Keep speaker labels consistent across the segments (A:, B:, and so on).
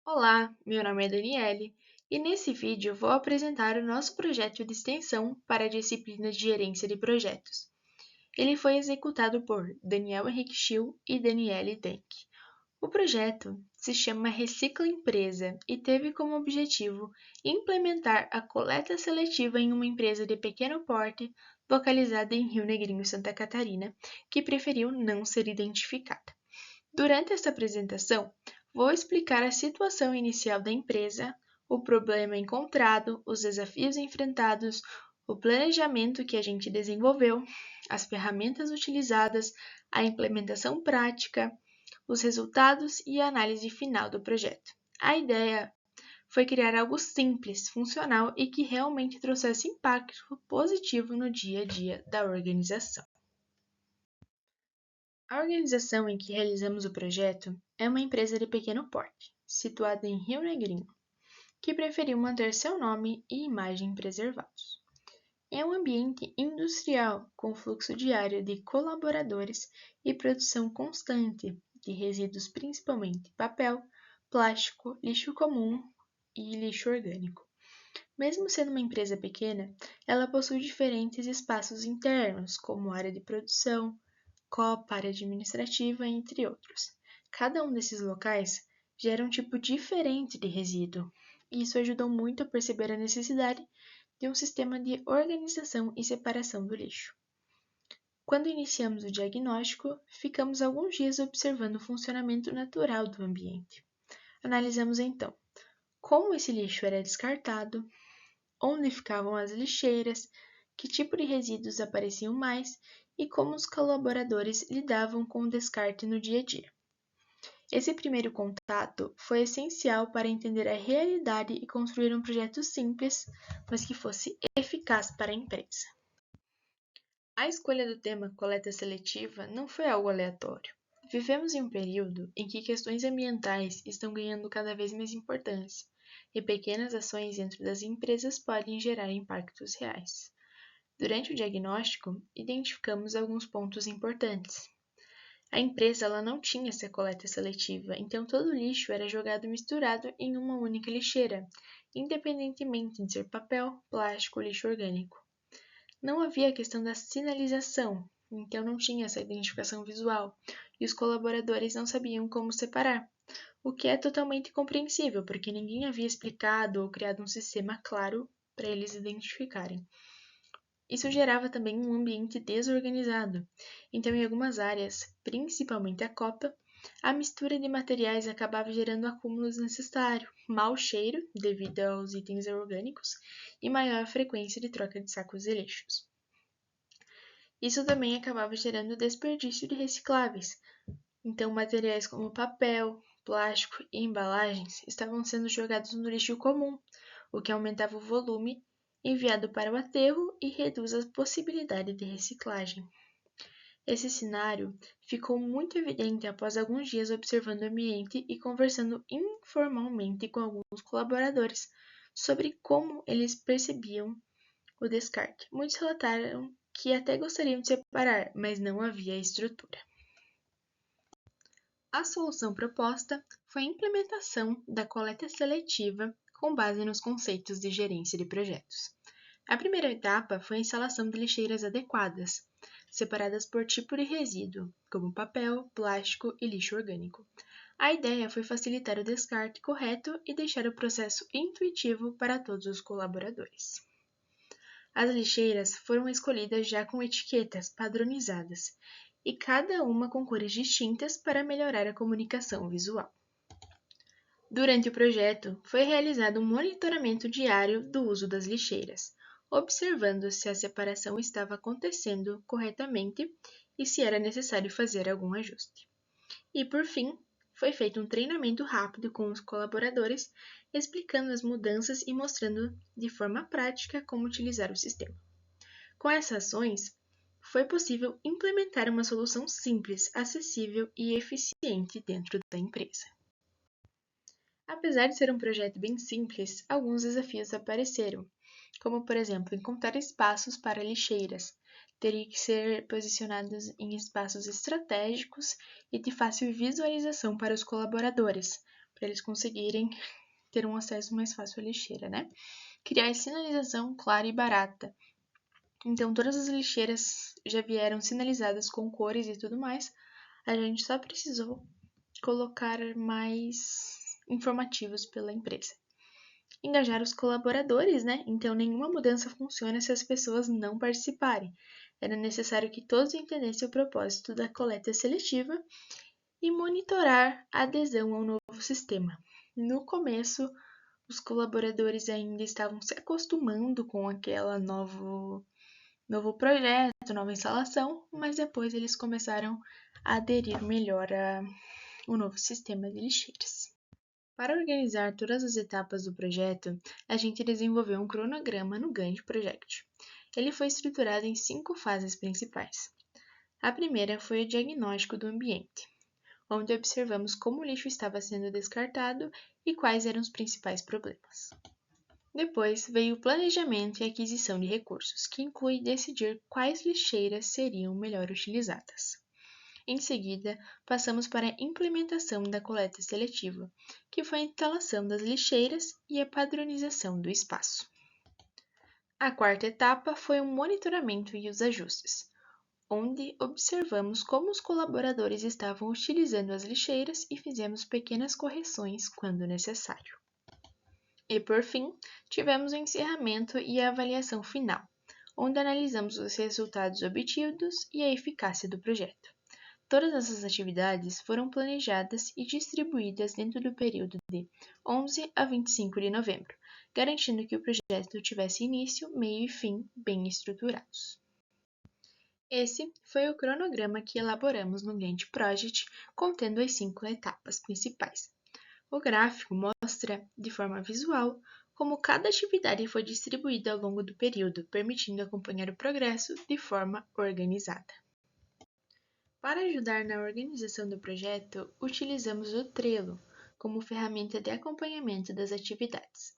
A: Olá, meu nome é Daniele e nesse vídeo vou apresentar o nosso projeto de extensão para a disciplina de Gerência de Projetos. Ele foi executado por Daniel Henrique Schill e Daniele Denk. O projeto se chama Recicla Empresa e teve como objetivo implementar a coleta seletiva em uma empresa de pequeno porte localizada em Rio Negrinho, Santa Catarina, que preferiu não ser identificada. Durante esta apresentação, vou explicar a situação inicial da empresa, o problema encontrado, os desafios enfrentados, o planejamento que a gente desenvolveu, as ferramentas utilizadas, a implementação prática, os resultados e a análise final do projeto. A ideia foi criar algo simples, funcional e que realmente trouxesse impacto positivo no dia a dia da organização. A organização em que realizamos o projeto é uma empresa de pequeno porte, situada em Rio Negrinho, que preferiu manter seu nome e imagem preservados. É um ambiente industrial com fluxo diário de colaboradores e produção constante de resíduos, principalmente papel, plástico, lixo comum e lixo orgânico. Mesmo sendo uma empresa pequena, ela possui diferentes espaços internos, como área de produção, copa, área administrativa, entre outros. Cada um desses locais gera um tipo diferente de resíduo, e isso ajudou muito a perceber a necessidade de um sistema de organização e separação do lixo. Quando iniciamos o diagnóstico, ficamos alguns dias observando o funcionamento natural do ambiente. Analisamos então como esse lixo era descartado, onde ficavam as lixeiras, que tipo de resíduos apareciam mais e como os colaboradores lidavam com o descarte no dia a dia. Esse primeiro contato foi essencial para entender a realidade e construir um projeto simples, mas que fosse eficaz para a empresa. A escolha do tema coleta seletiva não foi algo aleatório. Vivemos em um período em que questões ambientais estão ganhando cada vez mais importância, e pequenas ações dentro das empresas podem gerar impactos reais. Durante o diagnóstico, identificamos alguns pontos importantes. A empresa não tinha essa coleta seletiva, então todo o lixo era jogado misturado em uma única lixeira, independentemente de ser papel, plástico ou lixo orgânico. Não havia a questão da sinalização, então não tinha essa identificação visual, e os colaboradores não sabiam como separar, o que é totalmente compreensível, porque ninguém havia explicado ou criado um sistema claro para eles identificarem. Isso gerava também um ambiente desorganizado, então em algumas áreas, principalmente a copa, a mistura de materiais acabava gerando acúmulos desnecessários, mau cheiro devido aos itens orgânicos e maior frequência de troca de sacos de lixos. Isso também acabava gerando desperdício de recicláveis, então materiais como papel, plástico e embalagens estavam sendo jogados no lixo comum, o que aumentava o volume enviado para o aterro e reduz a possibilidade de reciclagem. Esse cenário ficou muito evidente após alguns dias observando o ambiente e conversando informalmente com alguns colaboradores sobre como eles percebiam o descarte. Muitos relataram que até gostariam de separar, mas não havia estrutura. A solução proposta foi a implementação da coleta seletiva com base nos conceitos de gerência de projetos. A primeira etapa foi a instalação de lixeiras adequadas, separadas por tipo de resíduo, como papel, plástico e lixo orgânico. A ideia foi facilitar o descarte correto e deixar o processo intuitivo para todos os colaboradores. As lixeiras foram escolhidas já com etiquetas padronizadas e cada uma com cores distintas para melhorar a comunicação visual. Durante o projeto, foi realizado um monitoramento diário do uso das lixeiras, observando se a separação estava acontecendo corretamente e se era necessário fazer algum ajuste. E, por fim, foi feito um treinamento rápido com os colaboradores, explicando as mudanças e mostrando de forma prática como utilizar o sistema. Com essas ações, foi possível implementar uma solução simples, acessível e eficiente dentro da empresa. Apesar de ser um projeto bem simples, alguns desafios apareceram, como, por exemplo, encontrar espaços para lixeiras. Teria que ser posicionados em espaços estratégicos e de fácil visualização para os colaboradores, para eles conseguirem ter um acesso mais fácil à lixeira, né? Criar sinalização clara e barata. Então, todas as lixeiras já vieram sinalizadas com cores e tudo mais. A gente só precisou colocar mais informativos pela empresa. Engajar os colaboradores, né? Então, nenhuma mudança funciona se as pessoas não participarem. Era necessário que todos entendessem o propósito da coleta seletiva e monitorar a adesão ao novo sistema. No começo, os colaboradores ainda estavam se acostumando com aquela novo projeto, nova instalação, mas depois eles começaram a aderir melhor ao novo sistema de lixeiras. Para organizar todas as etapas do projeto, a gente desenvolveu um cronograma no Gantt Project. Ele foi estruturado em 5 fases principais. A primeira foi o diagnóstico do ambiente, onde observamos como o lixo estava sendo descartado e quais eram os principais problemas. Depois veio o planejamento e aquisição de recursos, que inclui decidir quais lixeiras seriam melhor utilizadas. Em seguida, passamos para a implementação da coleta seletiva, que foi a instalação das lixeiras e a padronização do espaço. A quarta etapa foi o monitoramento e os ajustes, onde observamos como os colaboradores estavam utilizando as lixeiras e fizemos pequenas correções quando necessário. E, por fim, tivemos o encerramento e a avaliação final, onde analisamos os resultados obtidos e a eficácia do projeto. Todas essas atividades foram planejadas e distribuídas dentro do período de 11 a 25 de novembro, garantindo que o projeto tivesse início, meio e fim bem estruturados. Esse foi o cronograma que elaboramos no Gantt Project, contendo as 5 etapas principais. O gráfico mostra, de forma visual, como cada atividade foi distribuída ao longo do período, permitindo acompanhar o progresso de forma organizada. Para ajudar na organização do projeto, utilizamos o Trello como ferramenta de acompanhamento das atividades.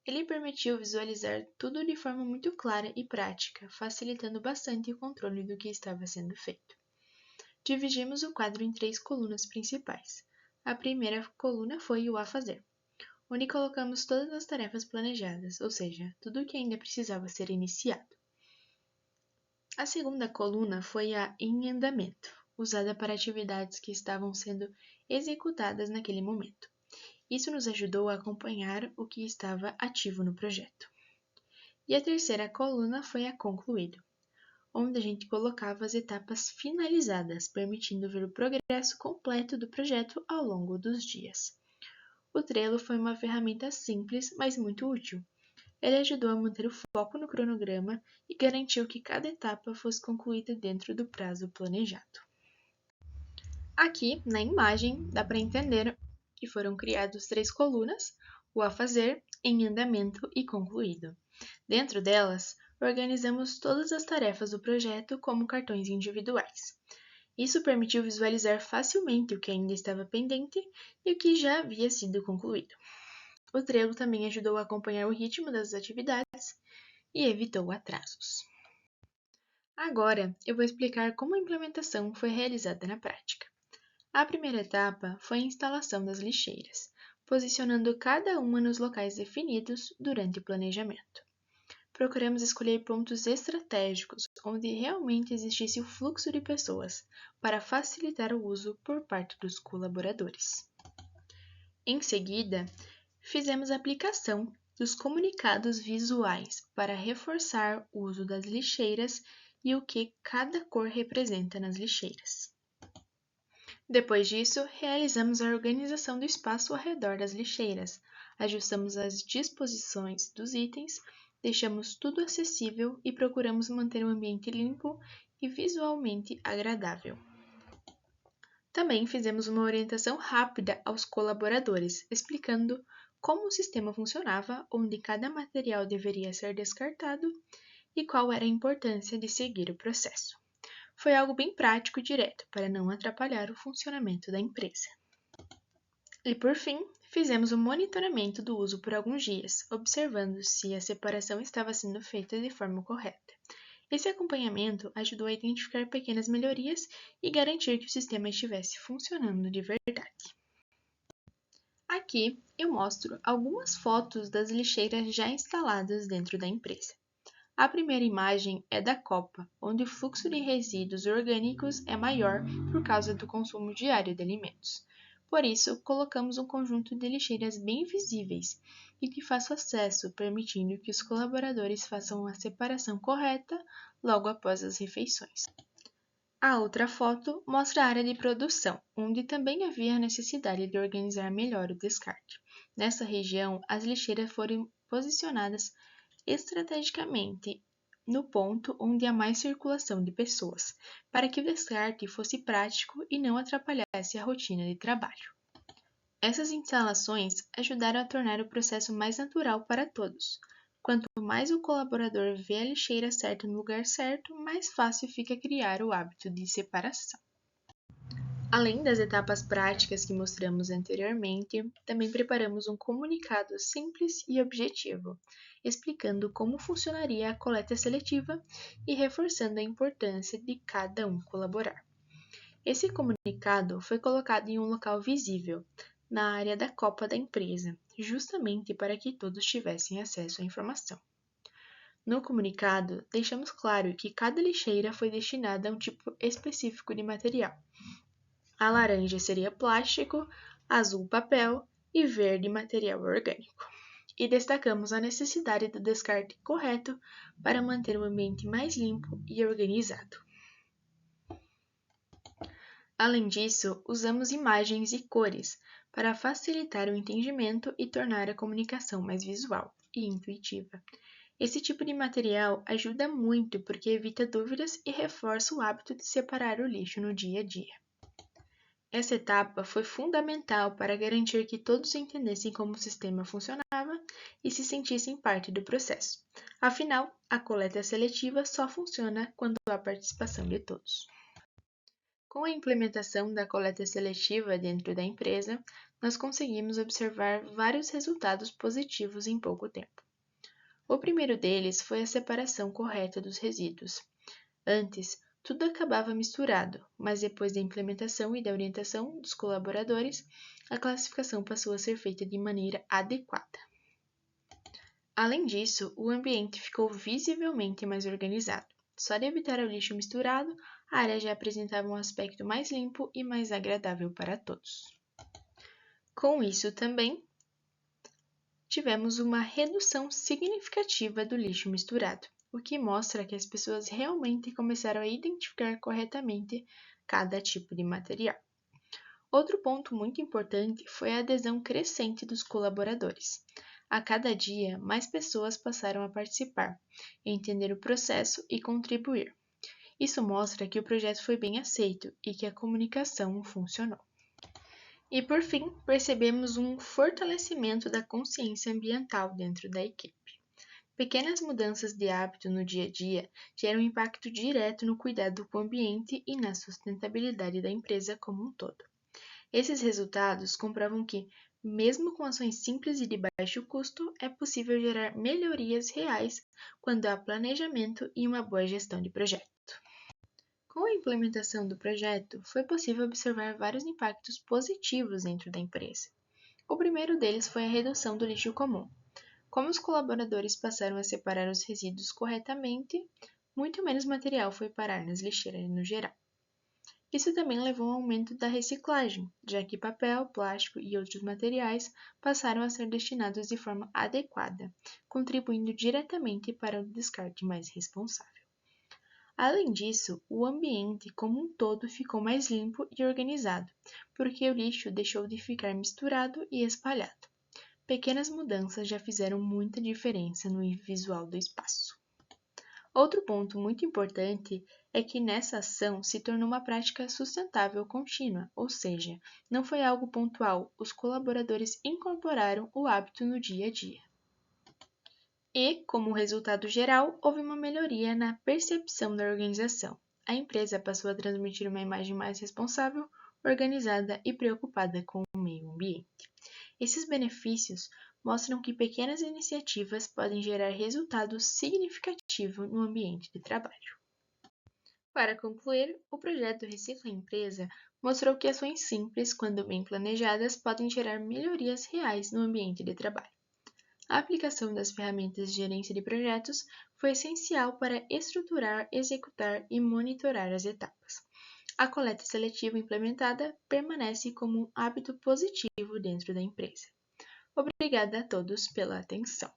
A: Ele permitiu visualizar tudo de forma muito clara e prática, facilitando bastante o controle do que estava sendo feito. Dividimos o quadro em 3 colunas principais. A primeira coluna foi o A fazer, onde colocamos todas as tarefas planejadas, ou seja, tudo o que ainda precisava ser iniciado. A segunda coluna foi a em andamento, usada para atividades que estavam sendo executadas naquele momento. Isso nos ajudou a acompanhar o que estava ativo no projeto. E a terceira coluna foi a concluído, onde a gente colocava as etapas finalizadas, permitindo ver o progresso completo do projeto ao longo dos dias. O Trello foi uma ferramenta simples, mas muito útil. Ele ajudou a manter o foco no cronograma e garantiu que cada etapa fosse concluída dentro do prazo planejado. Aqui, na imagem, dá para entender que foram criadas 3 colunas, o a fazer, em andamento e concluído. Dentro delas, organizamos todas as tarefas do projeto como cartões individuais. Isso permitiu visualizar facilmente o que ainda estava pendente e o que já havia sido concluído. O Trello também ajudou a acompanhar o ritmo das atividades e evitou atrasos. Agora, eu vou explicar como a implementação foi realizada na prática. A primeira etapa foi a instalação das lixeiras, posicionando cada uma nos locais definidos durante o planejamento. Procuramos escolher pontos estratégicos onde realmente existisse o fluxo de pessoas para facilitar o uso por parte dos colaboradores. Em seguida, fizemos a aplicação dos comunicados visuais para reforçar o uso das lixeiras e o que cada cor representa nas lixeiras. Depois disso, realizamos a organização do espaço ao redor das lixeiras, ajustamos as disposições dos itens, deixamos tudo acessível e procuramos manter o ambiente limpo e visualmente agradável. Também fizemos uma orientação rápida aos colaboradores, explicando como o sistema funcionava, onde cada material deveria ser descartado e qual era a importância de seguir o processo. Foi algo bem prático e direto para não atrapalhar o funcionamento da empresa. E por fim, fizemos o monitoramento do uso por alguns dias, observando se a separação estava sendo feita de forma correta. Esse acompanhamento ajudou a identificar pequenas melhorias e garantir que o sistema estivesse funcionando de verdade. Aqui eu mostro algumas fotos das lixeiras já instaladas dentro da empresa. A primeira imagem é da copa, onde o fluxo de resíduos orgânicos é maior por causa do consumo diário de alimentos. Por isso, colocamos um conjunto de lixeiras bem visíveis e de fácil acesso, permitindo que os colaboradores façam a separação correta logo após as refeições. A outra foto mostra a área de produção, onde também havia a necessidade de organizar melhor o descarte. Nessa região, as lixeiras foram posicionadas estrategicamente no ponto onde há mais circulação de pessoas, para que o descarte fosse prático e não atrapalhasse a rotina de trabalho. Essas instalações ajudaram a tornar o processo mais natural para todos. Quanto mais o colaborador vê a lixeira certa no lugar certo, mais fácil fica criar o hábito de separação. Além das etapas práticas que mostramos anteriormente, também preparamos um comunicado simples e objetivo, explicando como funcionaria a coleta seletiva e reforçando a importância de cada um colaborar. Esse comunicado foi colocado em um local visível, na área da copa da empresa, justamente para que todos tivessem acesso à informação. No comunicado, deixamos claro que cada lixeira foi destinada a um tipo específico de material. A laranja seria plástico, azul papel e verde material orgânico. E destacamos a necessidade do descarte correto para manter o ambiente mais limpo e organizado. Além disso, usamos imagens e cores para facilitar o entendimento e tornar a comunicação mais visual e intuitiva. Esse tipo de material ajuda muito porque evita dúvidas e reforça o hábito de separar o lixo no dia a dia. Essa etapa foi fundamental para garantir que todos entendessem como o sistema funcionava e se sentissem parte do processo. Afinal, a coleta seletiva só funciona quando há participação de todos. Com a implementação da coleta seletiva dentro da empresa, nós conseguimos observar vários resultados positivos em pouco tempo. O primeiro deles foi a separação correta dos resíduos. Antes, tudo acabava misturado, mas depois da implementação e da orientação dos colaboradores, a classificação passou a ser feita de maneira adequada. Além disso, o ambiente ficou visivelmente mais organizado. Só de evitar o lixo misturado, a área já apresentava um aspecto mais limpo e mais agradável para todos. Com isso também, tivemos uma redução significativa do lixo misturado, o que mostra que as pessoas realmente começaram a identificar corretamente cada tipo de material. Outro ponto muito importante foi a adesão crescente dos colaboradores. A cada dia, mais pessoas passaram a participar, entender o processo e contribuir. Isso mostra que o projeto foi bem aceito e que a comunicação funcionou. E por fim, percebemos um fortalecimento da consciência ambiental dentro da equipe. Pequenas mudanças de hábito no dia a dia geram impacto direto no cuidado com o ambiente e na sustentabilidade da empresa como um todo. Esses resultados comprovam que, mesmo com ações simples e de baixo custo, é possível gerar melhorias reais quando há planejamento e uma boa gestão de projeto. Com a implementação do projeto, foi possível observar vários impactos positivos dentro da empresa. O primeiro deles foi a redução do lixo comum. Como os colaboradores passaram a separar os resíduos corretamente, muito menos material foi parar nas lixeiras no geral. Isso também levou ao aumento da reciclagem, já que papel, plástico e outros materiais passaram a ser destinados de forma adequada, contribuindo diretamente para o descarte mais responsável. Além disso, o ambiente como um todo ficou mais limpo e organizado, porque o lixo deixou de ficar misturado e espalhado. Pequenas mudanças já fizeram muita diferença no visual do espaço. Outro ponto muito importante é que nessa ação se tornou uma prática sustentável contínua, ou seja, não foi algo pontual, os colaboradores incorporaram o hábito no dia a dia. E, como resultado geral, houve uma melhoria na percepção da organização. A empresa passou a transmitir uma imagem mais responsável, organizada e preocupada com o meio ambiente. Esses benefícios mostram que pequenas iniciativas podem gerar resultados significativos no ambiente de trabalho. Para concluir, o projeto Recicla a Empresa mostrou que ações simples, quando bem planejadas, podem gerar melhorias reais no ambiente de trabalho. A aplicação das ferramentas de gerência de projetos foi essencial para estruturar, executar e monitorar as etapas. A coleta seletiva implementada permanece como um hábito positivo dentro da empresa. Obrigada a todos pela atenção.